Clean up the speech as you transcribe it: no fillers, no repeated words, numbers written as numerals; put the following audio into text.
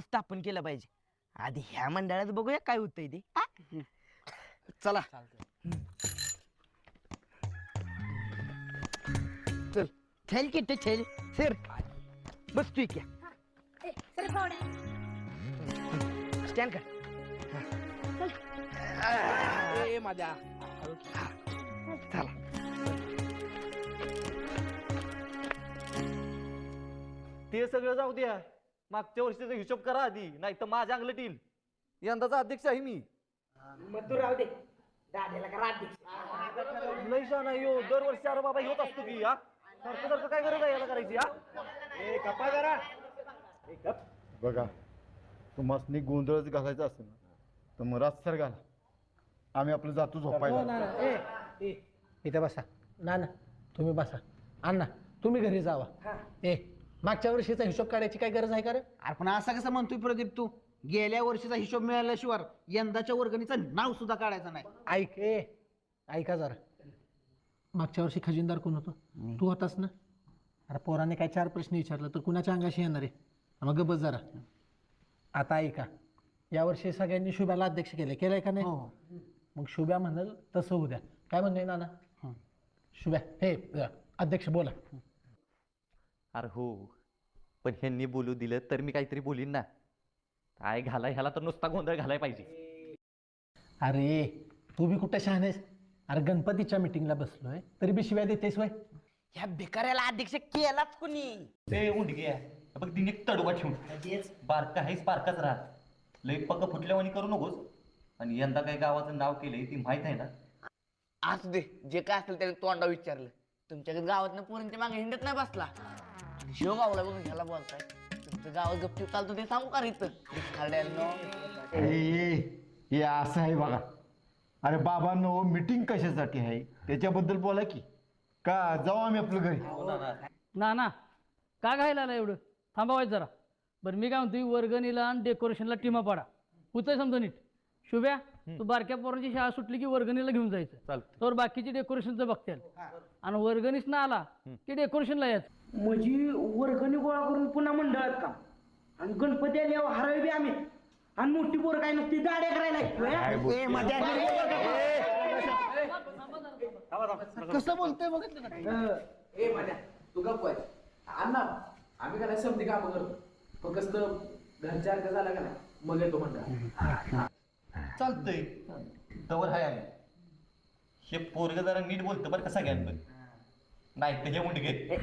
स्थापन केलं पाहिजे. आधी ह्या मंडळात बघूया काय होतंय ते. चला चल चल की ते चल सर बसतोय की स्टँड कर. माझ्या चला ते सगळं जाऊ द्या, मागच्या वर्षीचा हिशोब करा आधी, नाही तर माझ्या अंगलट येईल. यंदाचा अध्यक्ष आहे मी. मग तू राहू दे, दाद्याला करा अध्यक्ष. लय छान आहे यो, दरवर्षी अरे बाबा होत असतो की हा. सारखं सारखं काय गरज आहे याला करायची हा. गप्पा जरा. बघा तुम्हाला गोंधळच घालायचा असेल ना तर मग रातसर घाला, आम्ही आपलं जातो झोपायला. इथं बसा. ना ना तुम्ही बसा. अण्णा तुम्ही घरी जावा. मागच्या वर्षीचा हिशोब काढायची काय गरज आहे का रे? अरे पण असं कसं म्हणतोय प्रदीप तू? गेल्या वर्षीचा हिशोब मिळाल्याशिवाय यंदाच्या वर्गणीचं नाव सुद्धा काढायचं नाही. ऐका जरा. मागच्या वर्षी खजिनदार कोण होतो? तू होतास ना. अरे पोराने काय 4 प्रश्न विचारलं तर कुणाच्या अंगाशी येणार आहे? मग बस जरा. आता ऐका, यावर्षी सगळ्यांनी शुभ्याला अध्यक्ष केलंय का नाही? मग शुभ्या म्हणाल तसं होऊ द्या. काय म्हणणे नाना? शुभ्या हे अध्यक्ष बोला. अरे हो, पण ह्यांनी बोलू दिलं तर मी काहीतरी बोलीन ना. काय घालाय ह्याला तर नुसता गोंधळ घालाय पाहिजे. अरे तू बी कुठे शहाण आहेस? अरे गणपतीच्या मिटिंगला बसलोय तरी बी शिव्या देतेस वय? ह्या भिकाऱ्याला अध्यक्ष केलाच कुणी? ते उंडगी आहे बघ, तिने तडवा ठेवून बारका आहेस बारकाच राहा. लय पक्क फुटल्यावानी करू नकोस. आणि यंदा काय गावाचं नाव केलंय ती माहित आहे ना. असू दे, जे काय असेल त्याने तोंडा विचारलं. तुमच्याकडे गावातनं पोरांच्या मागे हिंडत नाही बसला. शिव गावला बघून घ्यायला बोलताय. तुमचं गावात गपचूप चालतो ते सांगू का इथं? हे असं आहे बघा. अरे बाबांनो, मीटिंग कशासाठी आहे त्याच्याबद्दल बोला की. का जाऊ आम्ही आपलं घरी? ना ना का घायला आला एवढं? थांबावायचं जरा. बरं मी काय म्हणतोय, वर्गणीला आणि डेकोरेशनला टीमा पाडा. होतंय समजा नीट. शुभ्या तू बारक्या पोरांची शाळा सुटली की वर्गणीला घेऊन जायचं. तर बाकीची डेकोरेशनचं बघतील. आणि वर्गणीच ना आला की डेकोरेशनला यायचं. म्हणजे वर्गणी गोळा करून पुन्हा मंडळात काम, आणि गणपती आल्यावर हरावी बी आम्ही, आणि मोठी पोर काय नसती दाड्या करायला. कसं बोलतोय बघितलं ना? माझ्या तू गप्प आहे. अण्णा आम्ही काय समधी काम करतो, फक्त घरच्या अर्थ झाला का नाही मग येतो म्हणता. चालतंय तवर हाय आम्ही. हे पोरग जरा नीट बोलतं बरं का सगळ्यांना. नाही तर हे उंडगे